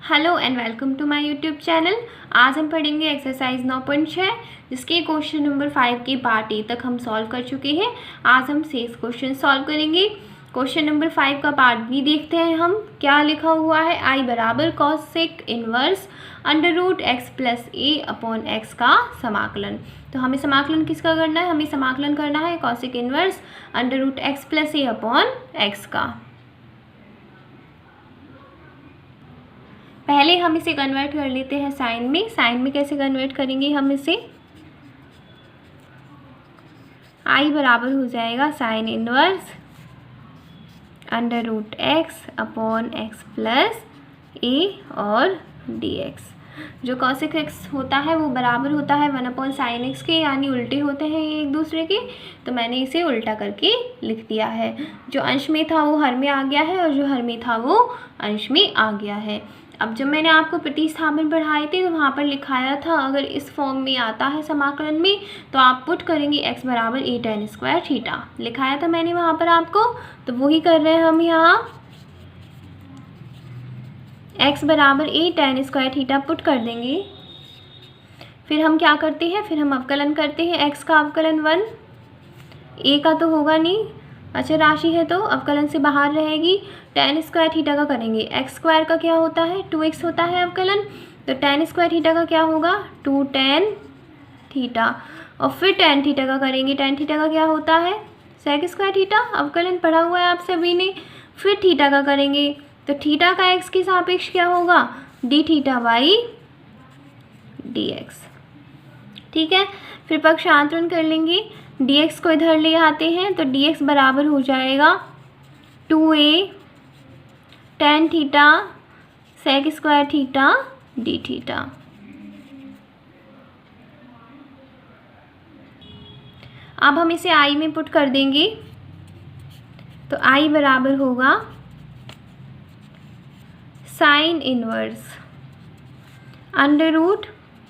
Hello and welcome to my YouTube channel. आज हम पढ़ेंगे एक्सरसाइज 9.6 जिसके क्वेश्चन नंबर 5 के पार्ट ए तक हम सॉल्व कर चुके हैं। आज हम 6 क्वेश्चन सॉल्व करेंगे। क्वेश्चन नंबर 5 का पार्ट बी देखते हैं हम क्या लिखा हुआ है। आई बराबर cosec inverse under root x plus a upon x का समाकलन। तो हमें समाकलन किसका करना है? हमें समाकलन करना है cosec inverse under root x plus a upon x का। पहले हम इसे कन्वर्ट कर लेते हैं साइन में। साइन में कैसे कन्वर्ट करेंगे हम इसे? आई बराबर हो जाएगा sine inverse under root x upon x plus a और डी एक्स। जो कॉसेक एक्स होता है वो बराबर होता है 1 अपॉन साइन एक्स के, यानी उल्टे होते हैं ये एक दूसरे के। तो मैंने इसे उल्टा करके लिख दिया है। जो अंश में था वो हर में आ गया है और जो हर में था वो अंश में आ गया है। अब जब मैंने आपको प्रतिस्थापन पढ़ाए थे तो वहाँ पर लिखाया था अगर इस फॉर्म में आता है समाकलन में तो आप पुट करेंगे x बराबर ए tan स्क्वायर थीटा। लिखाया था मैंने वहाँ पर आपको, तो वही कर रहे हैं हम यहाँ। x बराबर ए tan स्क्वायर थीटा पुट कर देंगे। फिर हम क्या करते हैं? फिर हम अवकलन करते हैं। x का अवकलन 1, a का तो होगा नहीं, अच्छा राशि है तो अवकलन से बाहर रहेगी। tan स्क्वायर थीटा का करेंगे। x स्क्वायर का क्या होता है? 2x होता है अवकलन। तो tan स्क्वायर थीटा का क्या होगा? 2 tan थीटा। और फिर tan थीटा का करेंगे। tan थीटा का क्या होता है? sec square theta. अवकलन पढ़ा हुआ है आप सभी ने। फिर थीटा का करेंगे तो थीटा का x के सापेक्ष क्या होगा? d theta by dx। ठीक है, फिर पक्षांतरण कर लेंगे। dx को इधर ले आते हैं तो dx बराबर हो जाएगा 2a tan theta sec square theta d theta. अब हम इसे i में पुट कर देंगे तो i बराबर होगा sine inverse under root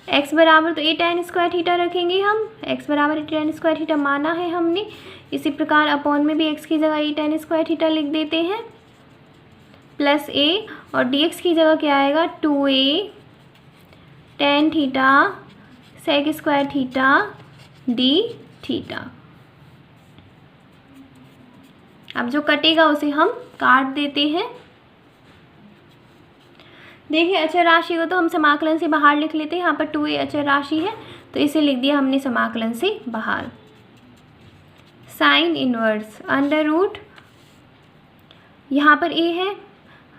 x बराबर तो ए tan स्क्वायर थीटा रखेंगे हम। x बराबर ए tan स्क्वायर थीटा माना है हमने। इसी प्रकार अपॉन में भी x की जगह ए tan स्क्वायर थीटा लिख देते हैं प्लस a, और dx की जगह क्या आएगा? 2a tan theta sec square theta d theta. अब जो कटेगा उसे हम काट देते हैं। देखिए अचर राशि को तो हम समाकलन से बाहर लिख लेते हैं। यहाँ पर 2a अचर राशि है तो इसे लिख दिया हमने समाकलन से बाहर। साइन इनवर्स अंडर रूट, यहाँ पर a है,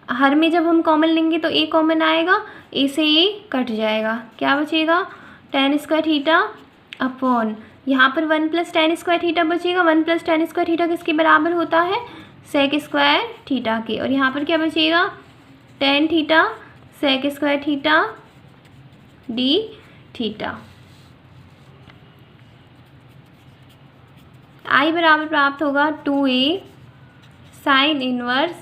हर में जब हम कॉमन लेंगे तो a कॉमन आएगा, a से a कट जाएगा, क्या बचेगा? tan स्क्वायर थीटा अपॉन यहाँ पर 1 प्लस tan स्क्वायर थीटा बचेगा। 1 प्लस tan स्क्वायर थीटा किसके बराबर होता है? sec स्क्वायर थीटा के। और यहाँ पर क्या बचेगा? tan theta sec square theta d theta. i बराबर प्राप्त होगा 2a साइन इनवर्स,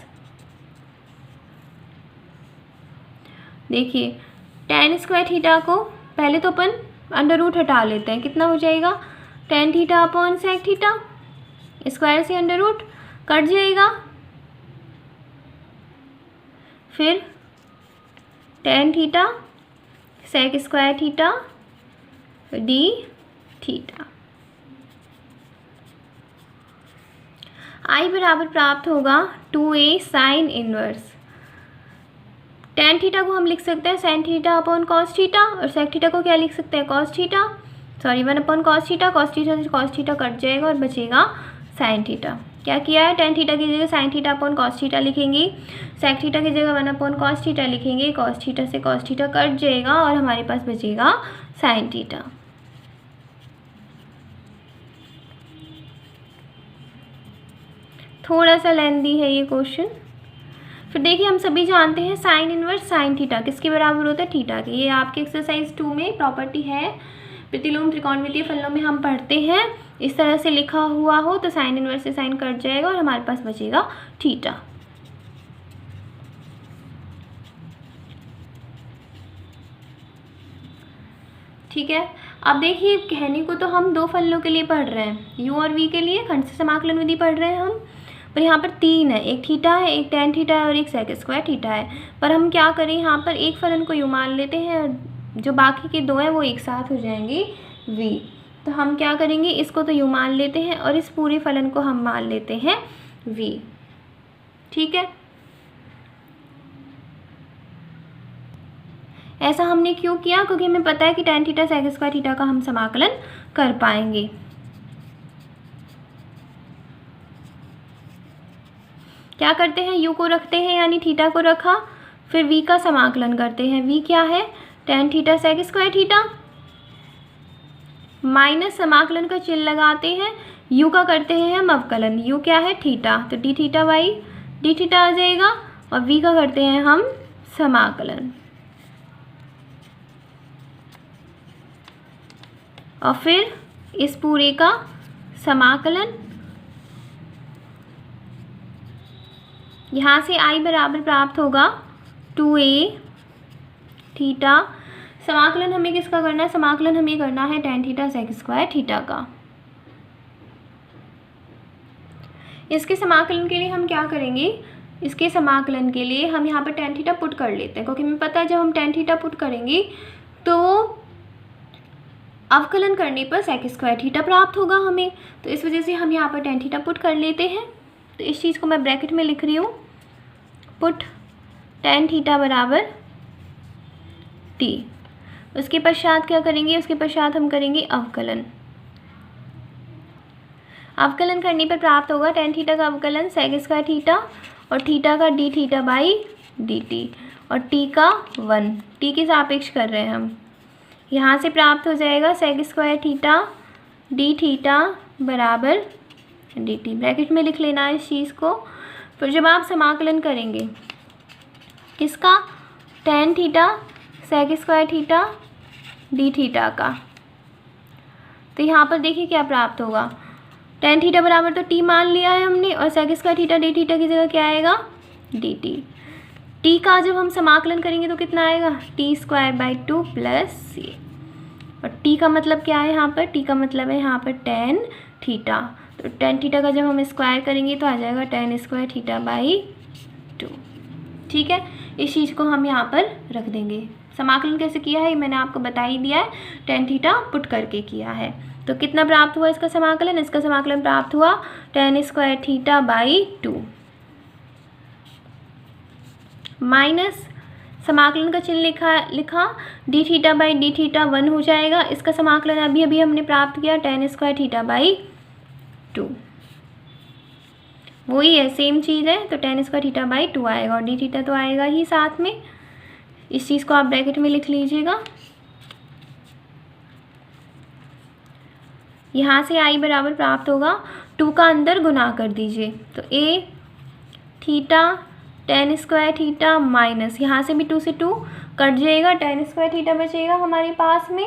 देखिए tan स्क्वायर थीटा को पहले तो अपन अंडर रूट हटा लेते हैं। कितना हो जाएगा? tan theta upon sec theta, square से अंडर रूट कट जाएगा। फिर tan theta sec square theta d theta. i बराबर प्राप्त होगा 2a sine inverse. tan theta को हम लिख सकते हैं sin theta upon cos theta, और sec थीटा को क्या लिख सकते हैं? cos theta, sorry 1 upon cos theta. cos theta से cos थीटा कट जाएगा और बचेगा sin थीटा। क्या किया है? tan थीटा की जगह sin theta upon cos theta लिखेंगे। sec थीटा की जगह 1 अपॉन cos थीटा लिखेंगे। cos थीटा से cos थीटा कट जाएगा और हमारे पास बचेगा sin थीटा। थोड़ा सा लेंथी है ये क्वेश्चन। फिर देखिए हम सभी जानते हैं साइन इनवर्स साइन थीटा किसके बराबर होता है? थीटा के। ये आपके एक्सरसाइज 2 में प्रॉपर्टी है। प्रतिलोम त्रिकोणमितीय फलनों में हम पढ़ते हैं इस तरह से लिखा हुआ हो तो साइन इनवर्स से साइन कट जाएगा और हमारे पास बचेगा थीटा। ठीक है, अब देखिए कहने को तो हम 2 फलनों के लिए पढ़ रहे हैं, u और v के लिए खंड से समाकलन विधि पढ़ रहे हैं हम। पर यहाँ पर 3 है, एक थीटा है, एक tan थीटा है और एक sec स्क्वायर थीटा है। पर हम क्या करें, यहाँ पर एक फलन को u मान लेते हैं और जो बाकी के 2 हैं वो एक साथ हो जाएंगे v। तो हम क्या करेंगे, इसको तो u मान लेते हैं और इस पूरे फलन को हम मान लेते हैं v। ठीक है, ऐसा हमने क्यों किया, क्योंकि हमें पता है कि tan theta sec square theta का हम समाकलन कर पाएंगे। क्या करते हैं, u को रखते हैं यानी थीटा को रखा, फिर v का समाकलन करते हैं। v क्या है, tan theta sec square theta minus समाकलन का चिन्ह लगाते हैं, u का करते हैं हम अवकलन, u क्या है थीटा, तो d theta by d theta आ जाएगा, और v का करते हैं हम समाकलन, और फिर इस पूरे का समाकलन। यहाँ से i बराबर प्राप्त होगा 2a थीटा। समाकलन हमें किसका करना है, समाकलन हमें करना है tan theta sec square theta का। इसके समाकलन के लिए हम क्या करेंगे, इसके समाकलन के लिए हम यहाँ पर tan थीटा पुट कर लेते हैं, क्योंकि हमें पता है जब हम tan थीटा पुट करेंगे तो अवकलन करने पर sec स्क्वायर थीटा प्राप्त होगा हमें। तो इस वजह से हम यहाँ पर tan थीटा पुट कर लेते हैं। तो इस चीज़ को मैं ब्रैकेट में लिख रही हूँ, पुट tan थीटा बराबर t। उसके पश्चात क्या करेंगे, उसके पश्चात हम करेंगे अवकलन। अवकलन करने पर प्राप्त होगा tan थीटा का अवकलन sec स्क्वायर थीटा और थीटा का d थीटा बाई dt और t का 1, t के सापेक्ष कर रहे हैं हम। यहाँ से प्राप्त हो जाएगा sec square theta d theta बराबर dt, ब्रैकेट में लिख लेना है इस चीज़ को। फिर जब आप समाकलन करेंगे किसका, tan theta sec square theta d theta का, तो यहाँ पर देखिए क्या प्राप्त होगा, tan थीटा बराबर तो t मान लिया है हमने, और sec square theta d theta की जगह क्या आएगा dt। t का जब हम समाकलन करेंगे तो कितना आएगा, t square by 2 plus c, और t का मतलब क्या है यहाँ पर, t का मतलब है यहाँ पर tan थीटा। तो tan थीटा का जब हम स्क्वायर करेंगे तो आ जाएगा tan स्क्वायर थीटा बाई 2। ठीक है, इस चीज़ को हम यहाँ पर रख देंगे। समाकलन कैसे किया है ये मैंने आपको बता ही दिया है, tan थीटा पुट करके किया है। तो कितना प्राप्त हुआ इसका समाकलन, इसका समाकलन प्राप्त हुआ tan square theta by 2 minus समाकलन का चिन्ह लिखा d theta by d theta 1 हो जाएगा। इसका समाकलन अभी अभी हमने प्राप्त किया tan स्क्वायर थीटा बाई 2, वही है सेम चीज़ है। तो tan स्क्वायर थीटा बाई 2 आएगा और d थीटा तो आएगा ही साथ में। इस चीज़ को आप ब्रैकेट में लिख लीजिएगा। यहाँ से i बराबर प्राप्त होगा 2 का अंदर गुना कर दीजिए, तो a theta tan square theta minus यहाँ से भी 2 से 2 कट जाएगा, tan स्क्वायर थीटा बचेगा हमारे पास में।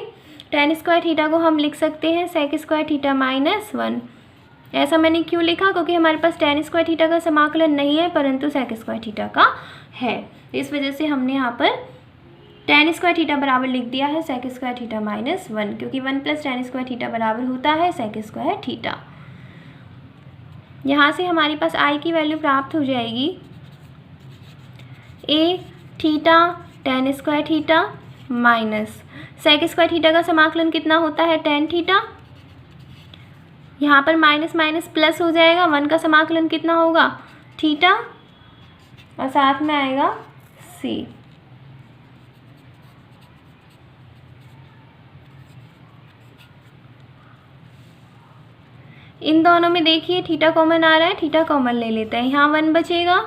tan स्क्वायर थीटा को हम लिख सकते हैं sec स्क्वायर थीटा माइनस 1। ऐसा मैंने क्यों लिखा, क्योंकि हमारे पास tan स्क्वायर थीटा का समाकलन नहीं है परंतु sec स्क्वायर थीटा का है। इस वजह से हमने यहाँ पर tan स्क्वायर थीटा बराबर लिख दिया है sec स्क्वायर थीटा माइनस 1, क्योंकि 1 प्लस tan स्क्वायर थीटा बराबर होता है sec स्क्वायर थीटा। यहाँ से हमारे पास i की वैल्यू प्राप्त हो जाएगी a theta tan square theta minus sec square theta का समाकलन कितना होता है tan थीटा, यहाँ पर माइनस माइनस प्लस हो जाएगा, 1 का समाकलन कितना होगा थीटा और साथ में आएगा c। इन दोनों में देखिए थीटा कॉमन आ रहा है, थीटा कॉमन ले लेते हैं, यहाँ 1 बचेगा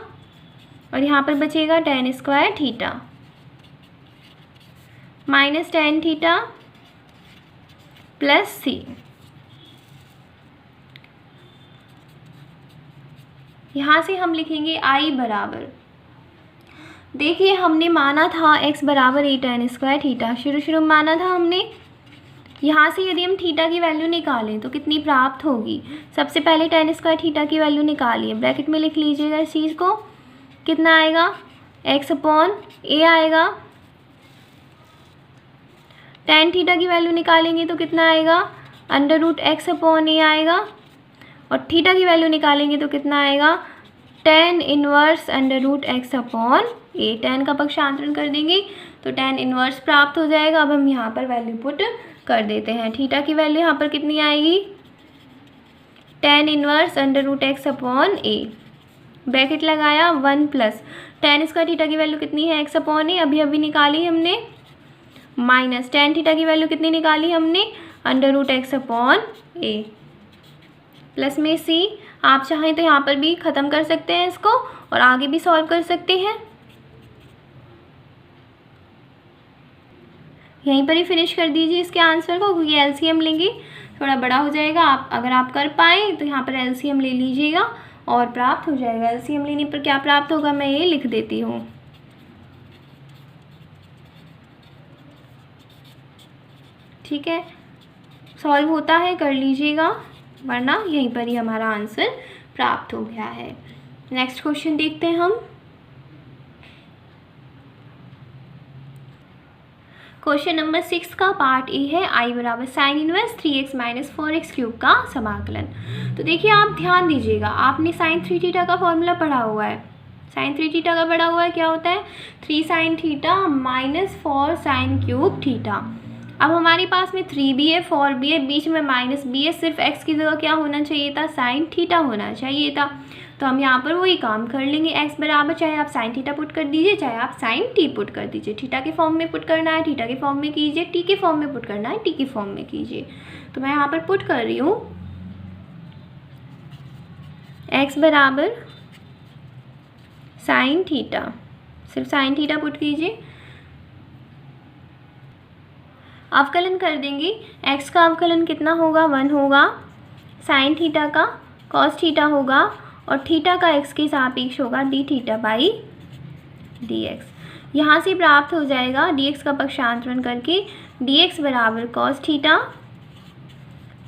और यहाँ पर बचेगा tan square theta minus tan theta plus c। यहाँ से हम लिखेंगे i बराबर, देखिए हमने माना था x बराबर a tan स्क्वायर थीटा, शुरू में माना था हमने। यहाँ से यदि हम थीटा की वैल्यू निकालें तो कितनी प्राप्त होगी, सबसे पहले tan स्क्वायर थीटा की वैल्यू निकालिए, ब्रैकेट में लिख लीजिएगा इस चीज़ को। कितना आएगा x अपॉन a आएगा, tan थीटा की वैल्यू निकालेंगे तो कितना आएगा under root x upon a आएगा, और थीटा की वैल्यू निकालेंगे तो कितना आएगा tan inverse under root x upon a, tan का पक्षांतरण कर देंगे तो tan इनवर्स प्राप्त हो जाएगा। अब हम यहाँ पर वैल्यू पुट कर देते हैं। थीटा की वैल्यू यहाँ पर कितनी आएगी, tan inverse under root x upon a, bracket लगाया 1 प्लस tan स्क्वायर थीटा की वैल्यू कितनी है एक्स अपॉन ए, अभी अभी निकाली हमने, माइनस tan थीटा की वैल्यू कितनी निकाली हमने, under root x upon a, plus में सी। आप चाहें तो यहाँ पर भी ख़त्म कर सकते हैं इसको और आगे भी सॉल्व कर सकते हैं, यहीं पर ही फिनिश कर दीजिए इसके आंसर को, क्योंकि एलसीएम लेंगे थोड़ा बड़ा हो जाएगा। आप अगर आप कर पाए तो यहाँ पर एलसीएम ले लीजिएगा और प्राप्त हो जाएगा। एलसीएम लेने पर क्या प्राप्त होगा मैं ये लिख देती हूँ। ठीक है, सॉल्व होता है कर लीजिएगा, वरना यहीं पर ही हमारा आंसर प्राप्त हो गया है। नेक्स्ट क्वेश्चन देखते हैं हम। क्वेश्चन नंबर 6 का पार्ट ए है, आई बराबर sine inverse 3x minus 4x cube का समाकलन। तो देखिए आप ध्यान दीजिएगा, आपने साइन 3 थीटा का फॉर्मूला पढ़ा हुआ है, साइन 3 थीटा का पढ़ा हुआ है, क्या होता है 3 sine theta minus 4 sine cube theta. अब हमारे पास में 3 भी है 4 भी है, बीच में माइनस भी है, सिर्फ x की जगह क्या होना चाहिए था, साइन थीटा होना चाहिए था। तो हम यहाँ पर वही काम कर लेंगे, x बराबर चाहे आप साइन थीटा पुट कर दीजिए चाहे आप साइन टी पुट कर दीजिए, थीटा के फॉर्म में पुट करना है थीटा के फॉर्म में कीजिए, टी के फॉर्म में पुट करना है टी के फॉर्म में कीजिए। तो मैं यहाँ पर पुट कर रही हूँ x बराबर साइन थीटा, सिर्फ साइन थीटा पुट कीजिए, अवकलन कर देंगे। x का अवकलन कितना होगा 1 होगा, साइन थीटा का कॉस थीटा होगा और थीटा का x के सापेक्ष होगा D theta by D x. यहाँ से प्राप्त हो जाएगा dx का पक्षांतरण करके dx बराबर कॉस थीटा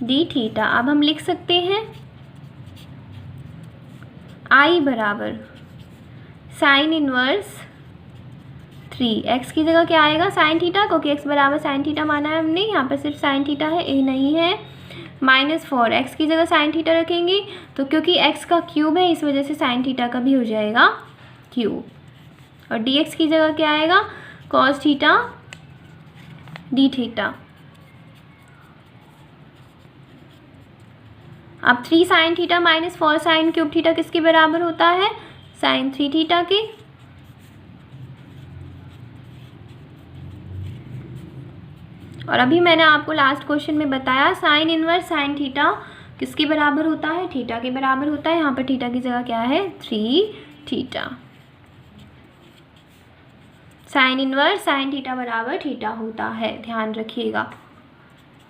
डी थीटा। अब हम लिख सकते हैं I बराबर साइन इनवर्स 3, x की जगह क्या आएगा साइन थीटा, क्योंकि x बराबर साइन थीटा माना है हमने, यहाँ पर सिर्फ साइन थीटा है a नहीं है, माइनस 4, एक्स की जगह साइन थीटा रखेंगे तो क्योंकि x का क्यूब है इस वजह से साइन थीटा का भी हो जाएगा क्यूब, और dx की जगह क्या आएगा कॉस थीटा डी थीटा। अब 3 sine theta minus 4 sine cube theta किसके बराबर होता है, साइन 3 थीटा के। और अभी मैंने आपको लास्ट क्वेश्चन में बताया साइन इनवर्स साइन थीटा किसके बराबर होता है, थीटा के बराबर होता है। यहाँ पर थीटा की जगह क्या है 3 theta, sine inverse sine theta बराबर थीटा होता है, ध्यान रखिएगा।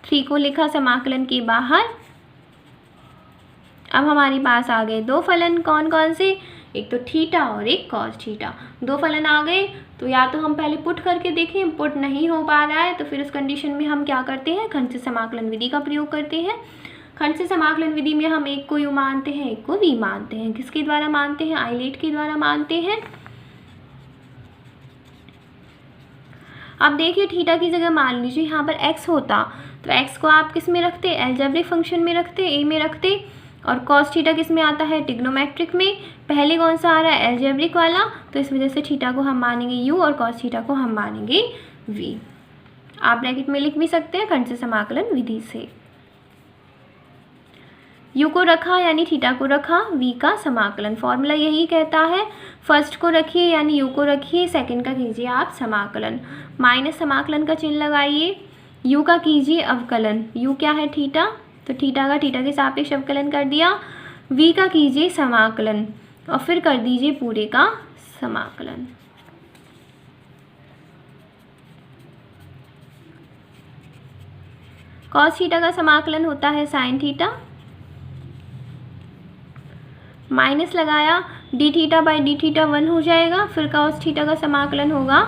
3 को लिखा समाकलन के बाहर। अब हमारे पास आ गए 2 फलन, कौन कौन से, एक तो थीटा और एक कॉस थीटा। 2 फलन आ गए तो या तो हम पहले पुट करके देखें, पुट नहीं हो पा रहा है तो फिर उस कंडीशन में हम क्या करते हैं खंड से समाकलन विधि का प्रयोग करते हैं। खंड से समाकलन विधि में हम एक को यू मानते हैं एक को वी मानते हैं। किसके द्वारा मानते हैं, आइलेट के द्वारा मानते हैं। अब देखिए थीटा की जगह मान लीजिए यहाँ पर x होता तो x को आप किस में रखते, एल्जेब्रिक फंक्शन में रखते, a में रखते, और कॉस थीटा किस में आता है ट्रिग्नोमेट्रिक में। पहले कौन सा आ रहा है एल्जेब्रिक वाला, तो इस वजह से थीटा को हम मानेंगे u और कॉस थीटा को हम मानेंगे v। आप ब्रैकेट में लिख भी सकते हैं खंड से समाकलन विधि से। u को रखा यानी थीटा को रखा, v का समाकलन, फॉर्मूला यही कहता है फर्स्ट को रखिए यानी u को रखिए, सेकंड का कीजिए आप समाकलन, माइनस समाकलन का चिन्ह लगाइए, u का कीजिए अवकलन, u क्या है थीटा, तो थीटा का थीटा के सापेक्ष अवकलन कर दिया, v का कीजिए समाकलन और फिर कर दीजिए पूरे का समाकलन। कॉस थीटा का समाकलन होता है साइन थीटा, माइनस लगाया D theta by D theta 1 हो जाएगा, फिर कॉस थीटा का समाकलन होगा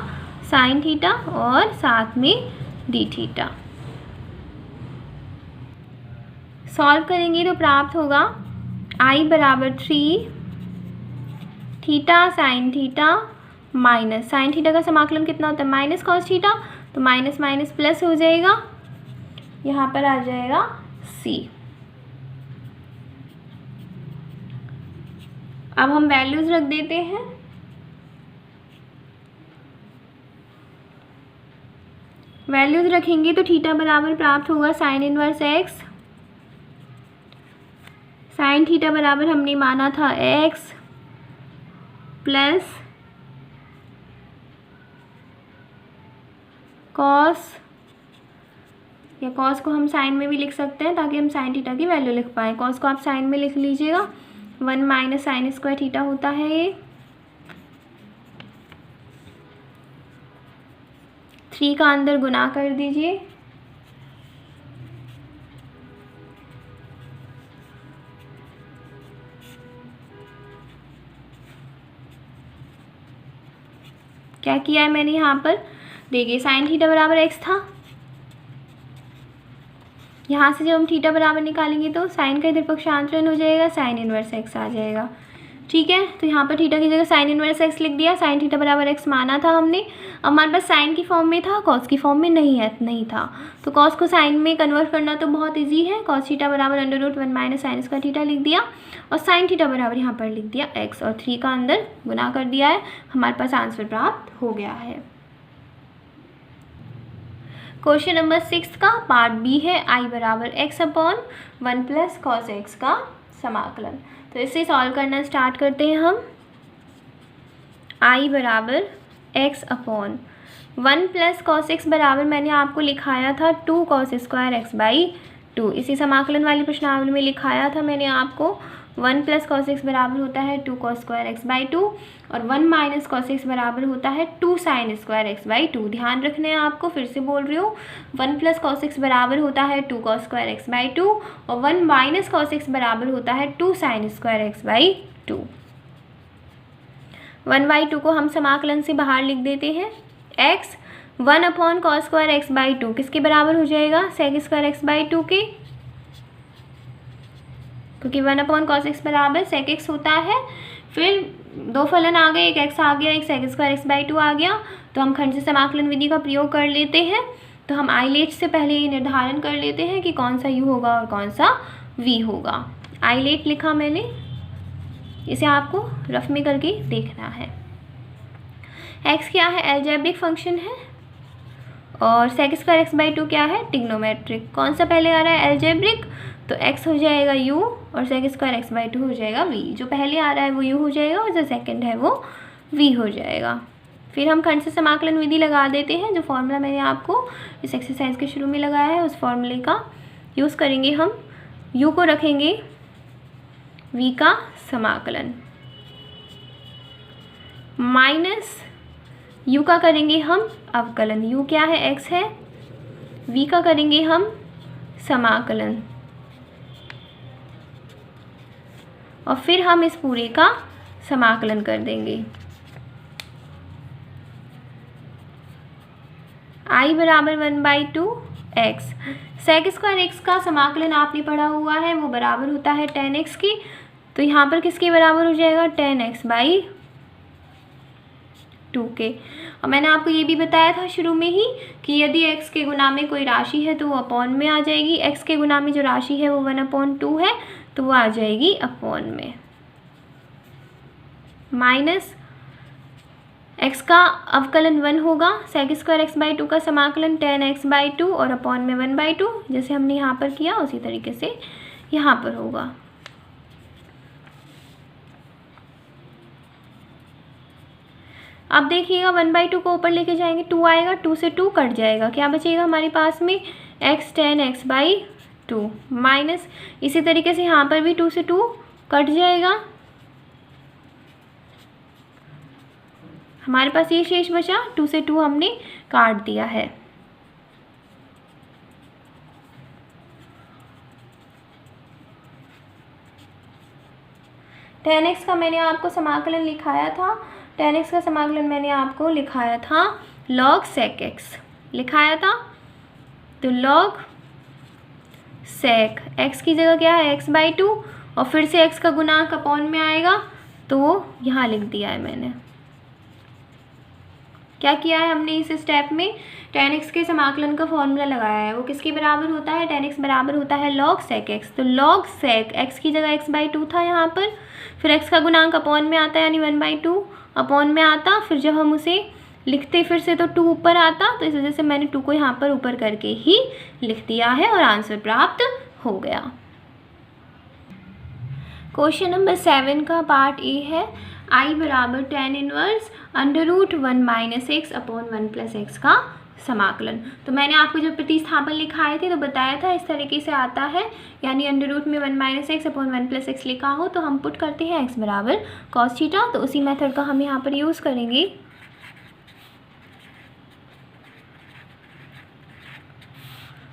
साइन थीटा और साथ में डी थीटा। सॉल्व करेंगे तो प्राप्त होगा I बराबर 3 theta sine theta minus sine theta का समाकलन कितना होता है माइनस कॉस थीटा, तो माइनस माइनस प्लस हो जाएगा, यहाँ पर आ जाएगा C। अब हम वैल्यूज़ रख देते हैं। वैल्यूज़ रखेंगे तो थीटा बराबर प्राप्त होगा sine inverse x. Sine theta बराबर हमने माना था एक्स प्लस कॉस, या कॉस को हम साइन में भी लिख सकते हैं ताकि हम साइन थीटा की वैल्यू लिख पाएँ। कॉस को आप साइन में लिख लीजिएगा, 1 माइनस साइन स्क्वायर थीटा होता है ये। 3 का अंदर गुना कर दीजिए, क्या किया है मैंने यहाँ पर, देखिए साइन थीटा बराबर एक्स था, यहाँ से जब हम थीटा बराबर निकालेंगे तो साइन का इधर पक्षांतरण हो जाएगा, साइन इनवर्स एक्स आ जाएगा। ठीक है, तो यहाँ पर थीटा की जगह साइन इनवर्स एक्स लिख दिया। साइन थीटा बराबर एक्स माना था हमने, अब हमारे पास साइन की फॉर्म में था, कॉस की फॉर्म में नहीं था, तो कॉस को साइन में कन्वर्ट करना तो बहुत इजी है। कॉस थीटा बराबर √1 माइनस साइन स्क्वायर थीटा लिख दिया, और साइन थीटा बराबर यहाँ पर लिख दिया एक्स, और 3 का अंदर गुना कर दिया है। हमारे पास आंसर प्राप्त हो गया है। क्वेश्चन नंबर 6 का पार्ट बी है, आई बराबर x upon 1 plus cos x का समाकलन। तो इसे सॉल्व करना स्टार्ट करते हैं हम। आई बराबर x upon 1 plus cos x बराबर मैंने आपको लिखाया था 2 कॉस स्क्वायर एक्स बाई 2। इसी समाकलन वाली प्रश्नावली में लिखाया था मैंने आपको 1 प्लस कॉस एक्स बराबर होता है 2 कॉस स्क्वायर एक्स बाई 2, और 1 माइनस कॉस एक्स बराबर होता है 2 साइन स्क्वायर एक्स बाई 2। ध्यान रखना है आपको, फिर से बोल रही हूँ, 1 प्लस कॉस एक्स बराबर होता है 2 कॉस स्क्वायर एक्स बाई 2, और 1 माइनस कॉस एक्स बराबर होता है 2 साइन स्क्वायर एक्स बाई 2। 1/2 को हम समाकलन से बाहर लिख देते हैं। X 1 upon cos square x by 2 किसके बराबर हो जाएगा, सेक स्क्वायर एक्स बाई 2 के, क्योंकि 1 अपॉन कॉस एक्स बराबर सेक एक्स होता है। फिर दो फलन आ गए, एक एक्स आ गया, एक सेक स्क्वायर एक्स बाई 2 आ गया, तो हम खंड से समाकलन विधि का प्रयोग कर लेते हैं। तो हम आईलेट से पहले ये निर्धारण कर लेते हैं कि कौन सा यू होगा और कौन सा वी होगा। आईलेट लिखा मैंने, इसे आपको रफ में करके देखना है। एक्स क्या है, एल्जेब्रिक फंक्शन है, और सेक स्क्वायर एक्स बाई 2 क्या है, ट्रिग्नोमेट्रिक। कौन सा पहले आ रहा है, एल्जेब्रिक, तो x हो जाएगा u और सेक स्क्वायर एक्स बाई 2 हो जाएगा v। जो पहले आ रहा है वो u हो जाएगा और जो सेकंड है वो v हो जाएगा। फिर हम खंड से समाकलन विधि लगा देते हैं। जो फॉर्मूला मैंने आपको इस एक्सरसाइज के शुरू में लगाया है उस फॉर्मूले का यूज़ करेंगे हम। u को रखेंगे v का समाकलन, माइनस u का करेंगे हम अवकलन। u क्या है, x है, v का करेंगे हम समाकलन, और फिर हम इस पूरे का समाकलन कर देंगे। आई बराबर 1/2 एक्स, सेक स्क्वायर एक्स का समाकलन आपने पढ़ा हुआ है, वो बराबर होता है tan x की, तो यहाँ पर किसके बराबर हो जाएगा, tan x बाई 2 के। और मैंने आपको ये भी बताया था शुरू में ही कि यदि x के गुना में कोई राशि है तो वो अपॉन में आ जाएगी। x के गुना में जो राशि है वो 1/2 है, तो वो आ जाएगी अपॉन में। माइनस x का अवकलन 1 होगा, सेक स्क्वायर एक्स बाई 2 का समाकलन tan x बाई 2 और अपॉन में 1/2, जैसे हमने यहाँ पर किया उसी तरीके से यहाँ पर होगा। अब देखिएगा 1/2 को ऊपर लेके जाएंगे 2 आएगा, 2 से 2 कट जाएगा, क्या बचेगा हमारे पास में, x tan x by 2, minus इसी तरीके से यहाँ पर भी 2 से 2 कट जाएगा, हमारे पास ये शेष बचा, 2 से 2 हमने काट दिया है। tan x का मैंने आपको समाकलन लिखाया था, tan x का समाकलन मैंने आपको लिखाया था log sec x लिखाया था, तो log sec x की जगह क्या है, x बाई 2, और फिर से x का गुणांक अपॉन में आएगा, तो वो यहाँ लिख दिया है मैंने। क्या किया है हमने इस स्टेप में, tan x के समाकलन का फॉर्मूला लगाया है, वो किसके बराबर होता है, tan x बराबर होता है log sec x, तो log sec x की जगह x बाई 2 था यहाँ पर, फिर x का गुणांक अपॉन में आता यानी 1/2 अपॉन में आता, फिर जब हम उसे लिखते फिर से तो 2 ऊपर आता, तो इस वजह से मैंने 2 को यहाँ पर ऊपर करके ही लिख दिया है और आंसर प्राप्त हो गया। क्वेश्चन नंबर 7 का पार्ट ए है I बराबर tan inverse √1 - x upon 1 + x का समाकलन। तो मैंने आपको जब प्रतिस्थापन लिखाए थे तो बताया था इस तरीके से आता है, यानी √ में 1 - x अपॉन 1 + x लिखा हो तो हम पुट करते हैं x बराबर cos थीटा, तो उसी मेथड का हम यहाँ पर यूज़ करेंगे।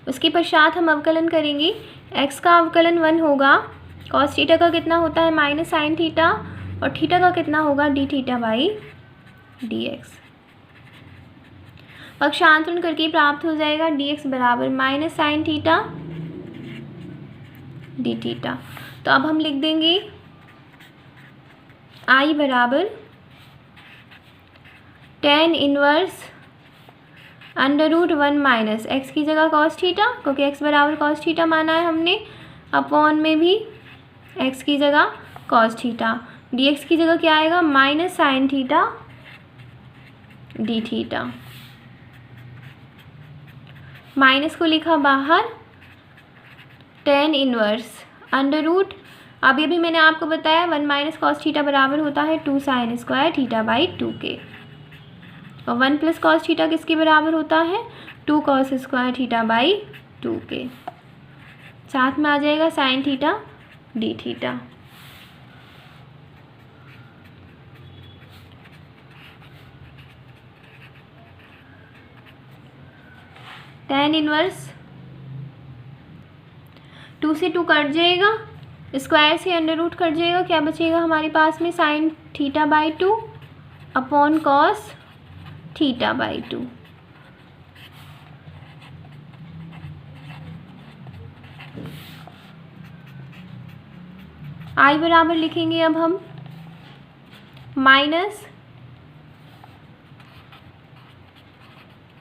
उसके पश्चात हम अवकलन करेंगे, x का अवकलन 1 होगा, cos थीटा का कितना होता है -sin थीटा, और थीटा का कितना होगा d∅dx। पक्षांतरण करके प्राप्त हो जाएगा dx बराबर -sin थीटा d थीटा। तो अब हम लिख देंगे I बराबर tan इनवर्स √1 - x की जगह cos थीटा, क्योंकि x बराबर cos थीटा माना है हमने, अपॉन में भी x की जगह cos थीटा, dx की जगह क्या आएगा -sin theta d theta. Minus को लिखा बाहर, tan इनवर्स √ अब ये भी मैंने आपको बताया 1 - cos थीटा बराबर होता है 2 sin स्क्वायर थीटा/2 के, और 1 + cos थीटा किसके बराबर होता है 2 cos स्क्वायर थीटा/2 के, साथ में आ जाएगा sin theta d theta. tan inverse 2 से 2 कट जाएगा, स्क्वायर से √ कट जाएगा, क्या बचेगा हमारे पास में sin थीटा/2 अपॉन cos थीटा/2। I बराबर लिखेंगे अब हम minus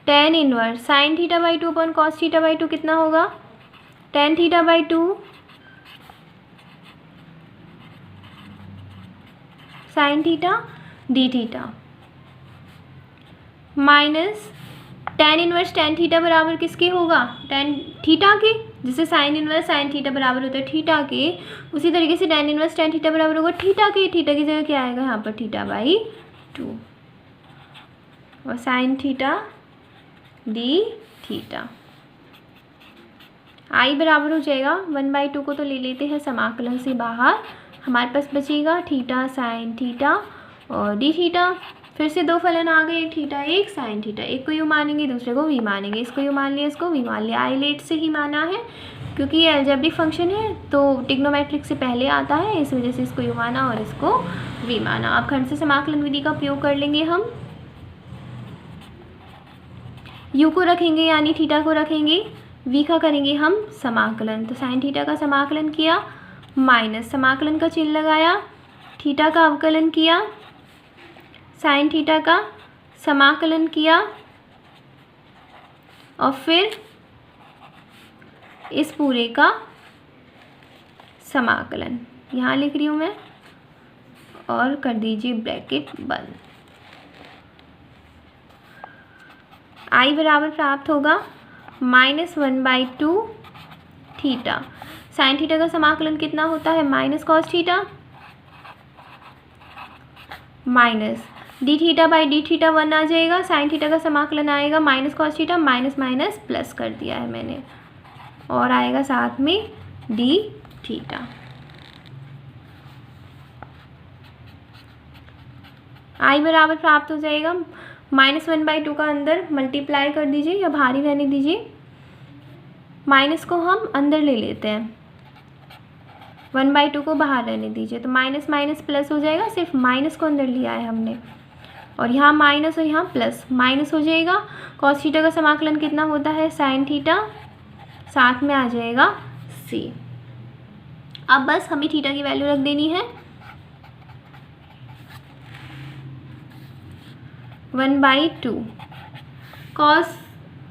tan inverse sin थीटा/2 upon cos थीटा/2 कितना होगा tan थीटा/2 sin theta d theta, minus tan inverse tan theta बराबर किसके होगा tan थीटा के, जिससे sin इनवर्स sin थीटा बराबर होता है थीटा के, उसी तरीके से tan इनवर्स tan थीटा बराबर होगा थीटा के, थीटा की जगह क्या आएगा यहाँ पर थीटा/2, और sin theta d theta. I बराबर हो जाएगा 1/2 को तो ले लेते हैं समाकलन से बाहर, हमारे पास बचेगा थीटा sin थीटा और d थीटा। फिर से दो फलन आ गए, एक थीटा एक sin थीटा, एक को यू मानेंगे दूसरे को वी मानेंगे, इसको यू मान लिया इसको वी मान लिया। आइलेट से ही माना है क्योंकि ये अलजेब्रिक फंक्शन है तो ट्रिग्नोमेट्रिक से पहले आता है, इस वजह से इसको यू माना और इसको वी माना। अब खंड से समाकलन विधि का प्रयोग कर लेंगे हम, u को रखेंगे यानी थीटा को रखेंगे, v का करेंगे हम समाकलन, तो sin थीटा का समाकलन किया, माइनस समाकलन का चिन्ह लगाया, थीटा का अवकलन किया, sin थीटा का समाकलन किया, और फिर इस पूरे का समाकलन यहाँ लिख रही हूँ मैं, और कर दीजिए ब्रैकेट बंद। I बराबर प्राप्त होगा -1/2 थीटा। sin थीटा का समाकलन कितना होता है -cos थीटा, माइनस d थीटा/d थीटा 1 आ जाएगा, sin थीटा का समाकलन आएगा -cos theta minus minus plus कर दिया है मैंने, और आएगा साथ में d थीटा। I बराबर प्राप्त हो जाएगा -1/2 का अंदर मल्टीप्लाई कर दीजिए या भारी रहने दीजिए, माइनस को हम अंदर ले लेते हैं, 1/2 को बाहर रहने दीजिए, तो माइनस माइनस प्लस हो जाएगा, सिर्फ माइनस को अंदर लिया है हमने, और यहाँ माइनस और यहाँ प्लस, माइनस हो जाएगा। cos थीटा का समाकलन कितना होता है sin थीटा, साथ में आ जाएगा c। अब बस हमें थीटा की वैल्यू रख देनी है 1/2। cos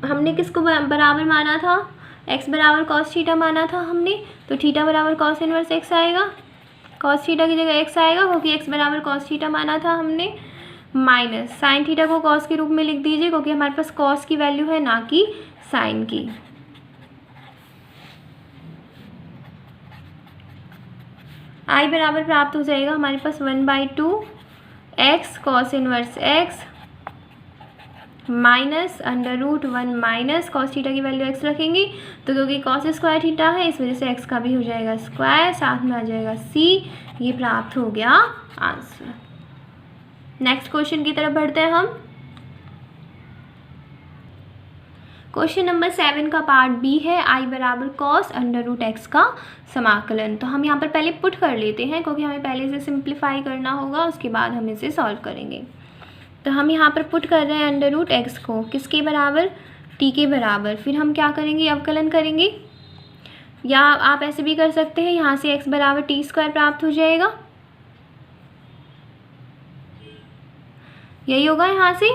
हमने किसको बराबर माना था, x बराबर cos थीटा माना था हमने, तो थीटा बराबर cos इनवर्स x आएगा, कॉस थीटा की जगह एक्स आएगा क्योंकि एक्स बराबर कॉस थीटा माना था हमने, माइनस साइन थीटा को कॉस के रूप में लिख दीजिए क्योंकि हमारे पास कॉस की वैल्यू है ना कि साइन की। आई बराबर प्राप्त हो जाएगा हमारे पास 1/2 x cos inverse x minus √1 minus cos theta की वैल्यू एक्स रखेंगे तो क्योंकि कॉस स्क्वायर थीटा है इस वजह से एक्स का भी हो जाएगा स्क्वायर, साथ में आ जाएगा सी। ये प्राप्त हो गया आंसर। नेक्स्ट क्वेश्चन की तरफ बढ़ते हैं हम। क्वेश्चन नंबर 7 का पार्ट बी है आई बराबर कॉस √x का समाकलन। तो हम यहाँ पर पहले पुट कर लेते हैं क्योंकि हमें पहले से सिंप्लीफाई करना होगा, उसके बाद हम इसे सॉल्व करेंगे। तो हम यहाँ पर पुट कर रहे हैं √x को किसके बराबर, t के बराबर। फिर हम क्या करेंगे, अवकलन करेंगे, या आप ऐसे भी कर सकते हैं, यहाँ से x बराबर t² प्राप्त हो जाएगा, यही होगा यहाँ से,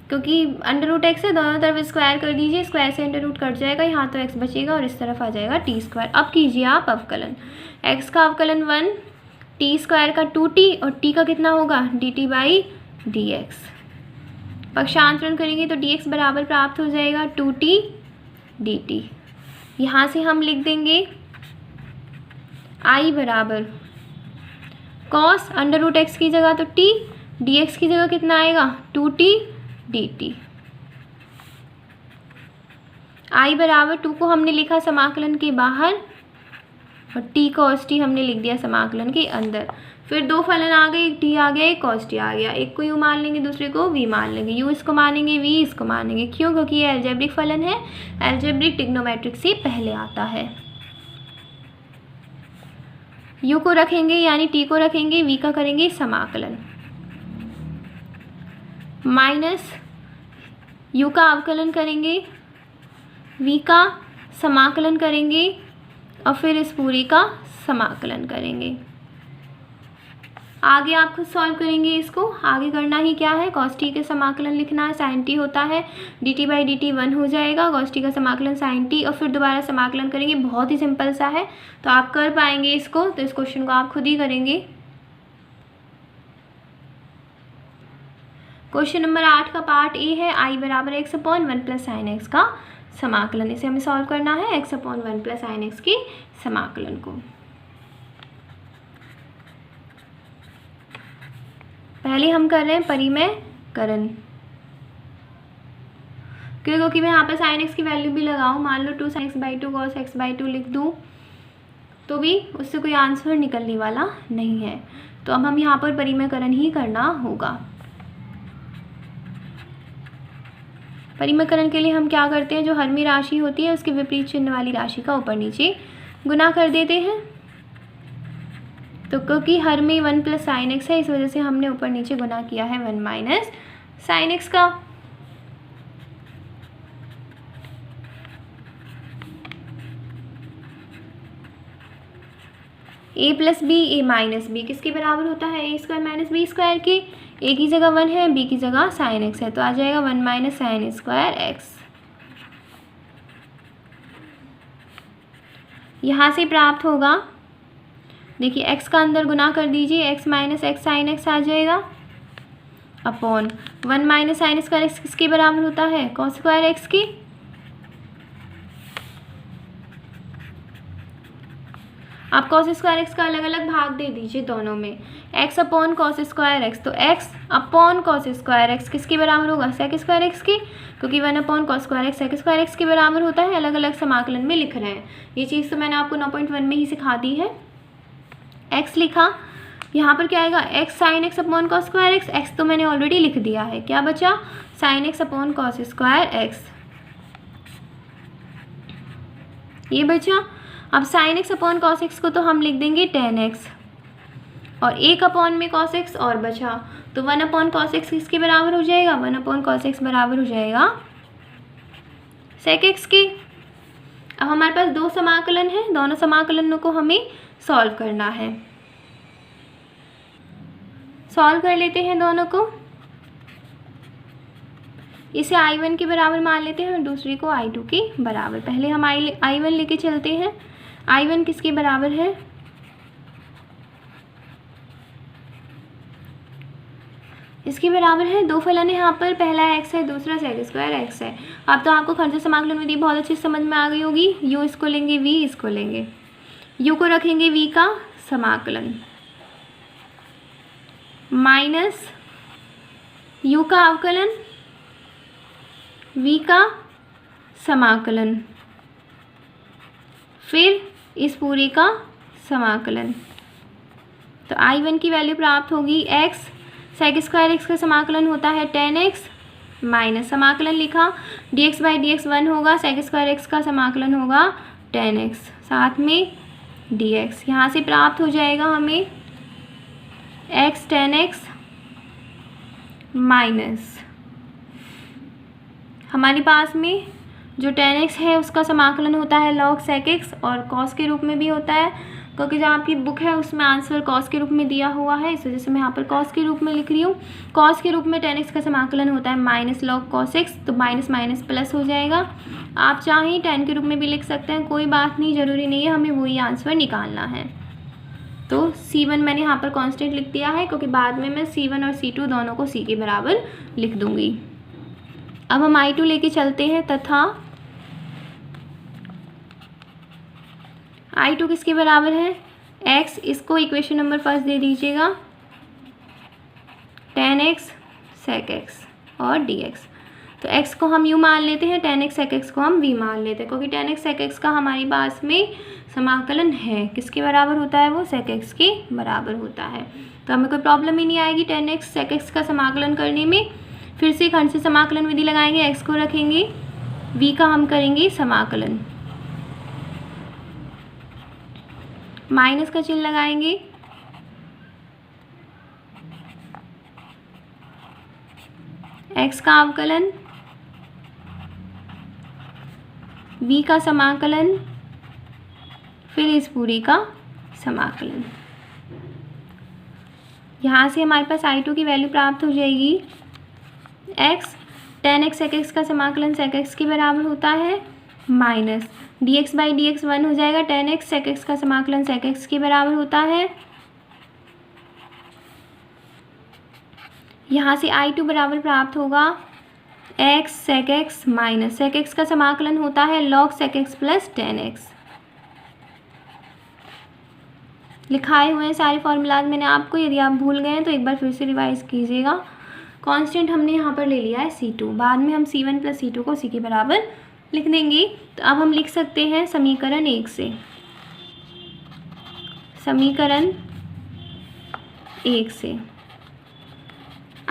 क्योंकि √x से दोनों तरफ स्क्वायर कर दीजिए, स्क्वायर से √ कट जाएगा, यहाँ तो x बचेगा और इस तरफ आ जाएगा t²। अब कीजिए आप अवकलन, x का अवकलन 1, t² का 2t और t का कितना होगा dt/dx। पक्षांतरण करेंगे तो dx बराबर प्राप्त हो जाएगा 2t dt। यहाँ से हम लिख देंगे i बराबर cos √x की जगह तो t, dx की जगह कितना आएगा 2t dt। i बराबर 2 को हमने लिखा समाकलन के बाहर और t cos t हमने लिख दिया समाकलन के अंदर। फिर दो फलन आ गए, एक t आ गया, एक cos t आ गया, एक को u मान लेंगे दूसरे को v मान लेंगे, u इसको मानेंगे v इसको मानेंगे। क्यों? क्योंकि ये एल्जेब्रिक फलन है, एल्जेब्रिक ट्रिग्नोमेट्रिक से पहले आता है। u को रखेंगे यानी t को रखेंगे, v का करेंगे समाकलन, माइनस u का अवकलन करेंगे, v का समाकलन करेंगे और फिर इस पूरी का समाकलन करेंगे। आगे आप खुद सॉल्व करेंगे इसको। आगे करना ही क्या है, cos t के समाकलन लिखना है, sin t होता है dt/dt 1 हो जाएगा, cos t का समाकलन sin t और फिर दोबारा समाकलन करेंगे। बहुत ही सिंपल सा है, तो आप कर पाएंगे इसको। तो इस क्वेश्चन को आप खुद ही करेंगे। क्वेश्चन नंबर 8 का पार्ट ए है आई बराबर x/1 + sin x का समाकलन। इसे हमें सॉल्व करना है, x/1 + sin x के समाकलन को। पहले हम कर रहे हैं परिमेयकरण, क्योंकि मैं यहाँ पर sin x की वैल्यू भी लगाऊँ, मान लो 2 sin x/2 cos x/2 लिख दूँ तो भी उससे कोई आंसर निकलने वाला नहीं है। तो अब हम यहाँ पर परिमेयकरण ही करना होगा। परिमेयकरण के लिए हम क्या करते हैं, जो हरमी राशि होती है उसके विपरीत चिन्ह वाली राशि का ऊपर नीचे गुना कर देते हैं। तो क्योंकि हर में 1 + sin x है, इस वजह से हमने ऊपर नीचे गुना किया है 1 - sin x का। a + b a - b किसके बराबर होता है, a² - b² के। a की जगह 1 है, b की जगह sin x है, तो आ जाएगा 1 - sin² x। यहाँ से प्राप्त होगा, देखिए x का अंदर गुना कर दीजिए, x - x sin x आ जाएगा अपॉन 1 - sin² x किसके बराबर होता है, cos² x की। आप cos² x का अलग अलग भाग दे दीजिए दोनों में, x अपॉन cos² x, तो x अपॉन cos² x किसके बराबर होगा, sec² x की, क्योंकि 1 upon cos² x sec² x के बराबर होता है। अलग अलग समाकलन में लिख रहे हैं, ये चीज़ तो मैंने आपको 9.1 में ही सिखा दी है। x लिखा, यहाँ पर क्या आएगा, x sin x upon cos² x, x तो मैंने ऑलरेडी लिख दिया है, क्या बचा sin x upon cos² x, ये बचा। अब sin x upon cos x को तो हम लिख देंगे tan x और 1 अपॉन में cos x और बचा, तो 1 अपॉन cos x किसके बराबर हो जाएगा, 1 अपॉन cos x बराबर हो जाएगा sec x के। अब हमारे पास दो समाकलन है, दोनों समाकलनों को हमें सॉल्व करना है। सॉल्व कर लेते हैं दोनों को, इसे I1 के बराबर मान लेते हैं और दूसरे को I2 के बराबर। पहले हम I1 लेके चलते हैं। I1 किसके बराबर है, इसके बराबर है, दो फलन है यहाँ पर, पहला x है, दूसरा sec स्क्वायर x है। अब तो आपको खंड से समाकलन विधि बहुत अच्छी समझ में आ गई होगी। u इसको लेंगे, v इसको लेंगे, u को रखेंगे v का समाकलन माइनस u का अवकलन v का समाकलन, फिर इस पूरी का समाकलन। तो I1 की वैल्यू प्राप्त होगी x, sec स्क्वायर x का समाकलन होता है tan x माइनस समाकलन लिखा dx बाई dx 1 होगा, sec स्क्वायर x का समाकलन होगा tan x, साथ में dx। यहाँ से प्राप्त हो जाएगा हमें x tan x माइनस हमारे पास में जो tan x है उसका समाकलन होता है log sec x और cos के रूप में भी होता है, क्योंकि जो आपकी बुक है उसमें आंसर cos के रूप में दिया हुआ है, इस वजह से मैं यहाँ पर cos के रूप में लिख रही हूँ। cos के रूप में tan x का समाकलन होता है माइनस log cos x, तो माइनस माइनस प्लस हो जाएगा। आप चाहें tan के रूप में भी लिख सकते हैं, कोई बात नहीं, ज़रूरी नहीं है हमें वही आंसर निकालना है। तो C1 मैंने यहाँ पर कांस्टेंट लिख दिया है, क्योंकि बाद में मैं C1 और C2 दोनों को C के बराबर लिख दूँगी। अब हम I2 लेके चलते हैं, तथा I2 किसके बराबर है, x, इसको इक्वेशन नंबर फर्स्ट दे दीजिएगा tan x sec x और dx। तो x को हम u मान लेते हैं, tan x sec x को हम v मान लेते हैं, क्योंकि tan x sec x का हमारे पास में समाकलन है, किसके बराबर होता है, वो sec x के बराबर होता है। तो हमें कोई प्रॉब्लम ही नहीं आएगी tan x sec x का समाकलन करने में। फिर से खंड से समाकलन विधि लगाएंगे, x को रखेंगे, v का हम करेंगे समाकलन, माइनस का चिन्ह लगाएंगे, x का अवकलन, v का समाकलन, फिर इस पूरी का समाकलन। यहाँ से हमारे पास I2 की वैल्यू प्राप्त हो जाएगी x, tan x sec x का समाकलन sec x के बराबर होता है माइनस dx बाई dx 1 हो जाएगा, tan x sec x का समाकलन sec x के बराबर होता है। यहाँ से I2 बराबर प्राप्त होगा x sec x minus sec x का समाकलन होता है log sec x plus tan x। लिखाए हुए हैं सारे फॉर्मूलाज मैंने आपको, यदि आप भूल गए हैं तो एक बार फिर से रिवाइज कीजिएगा। कांस्टेंट हमने यहाँ पर ले लिया है C2, बाद में हम C1 प्लस C2 को C के बराबर लिख देंगे। तो अब हम लिख सकते हैं समीकरण 1 से, समीकरण 1 से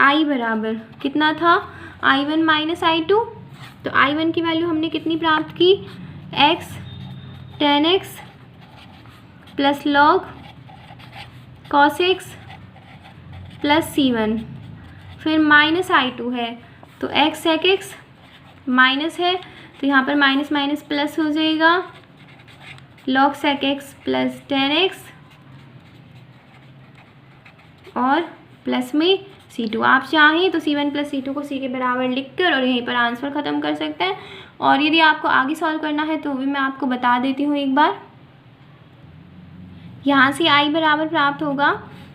I बराबर कितना था, I1 माइनस I2। तो I1 की वैल्यू हमने कितनी प्राप्त की, x tan x plus log cos x plus C1, फिर माइनस I2 है, तो x sec x माइनस है, तो यहाँ पर माइनस माइनस प्लस हो जाएगा, log sec x plus tan x और प्लस में C2। आप चाहें तो C1 प्लस C2 को C के बराबर लिखकर और यहीं पर आंसर ख़त्म कर सकते हैं, और यदि आपको आगे सॉल्व करना है तो भी मैं आपको बता देती हूँ एक बार। यहाँ से I बराबर प्राप्त होगा,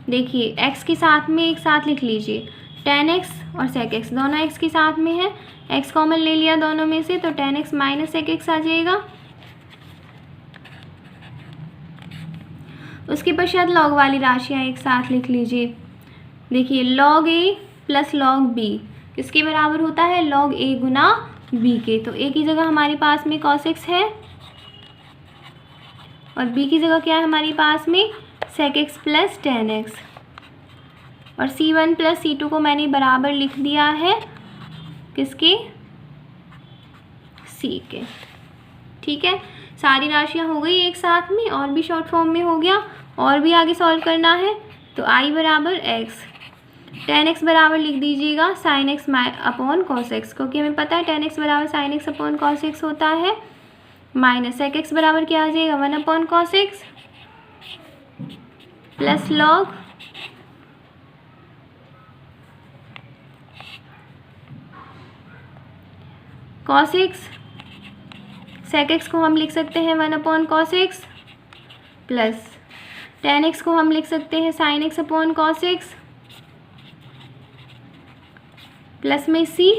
देखिए x के साथ में एक साथ लिख लीजिए, tan x और sec x दोनों x के साथ में है, x कॉमन ले लिया दोनों में से, तो tan x minus sec x आ जाएगा। उसके पश्चात log वाली राशियाँ एक साथ लिख लीजिए। देखिए log a plus log b किसके बराबर होता है, log a गुना b के। तो a की जगह हमारे पास में cos x है और b की जगह क्या है हमारे पास में sec x plus tan x, और C1 प्लस C2 को मैंने बराबर लिख दिया है किसके, C के। ठीक है, सारी राशियाँ हो गई एक साथ में, और भी शॉर्ट फॉर्म में हो गया, और भी आगे सॉल्व करना है। तो I बराबर x, tan x बराबर लिख दीजिएगा sin x upon cos x, क्योंकि हमें पता है tan x बराबर sin x upon cos x होता है, माइनस sec x बराबर क्या आ जाएगा 1 upon cos x plus log cos x, sec x को हम लिख सकते हैं 1 upon cos x plus tan x को हम लिख सकते हैं sin x upon cos x plus में सी,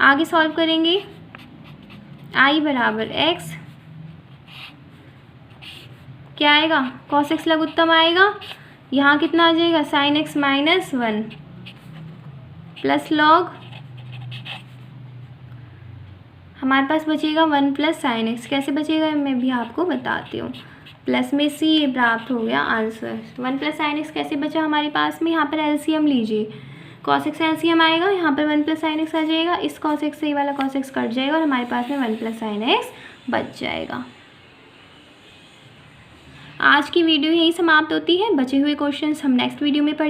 आगे सॉल्व करेंगे आई बराबर एक्स, क्या आएगा कॉस एक्स लघुत्तम आएगा, यहाँ कितना आ जाएगा sine x minus 1 plus log, हमारे पास बचेगा 1 प्लस साइन एक्स, कैसे बचेगा मैं भी आपको बताती हूँ। प्लस में सी ये प्राप्त हो गया आंसर। 1 प्लस साइन एक्स कैसे बचा हमारे पास में, यहाँ पर एलसीएम लीजिए, कॉस एक्स एलसीएम आएगा, यहाँ पर 1 प्लस साइन एक्स आ जाएगा, इस कॉस एक्स से ये वाला कॉस एक्स कट जाएगा और हमारे पास में 1 प्लस साइन एक्स बच जाएगा। आज की वीडियो यही समाप्त होती है। बचे हुए क्वेश्चंस हम नेक्स्ट वीडियो में पढ़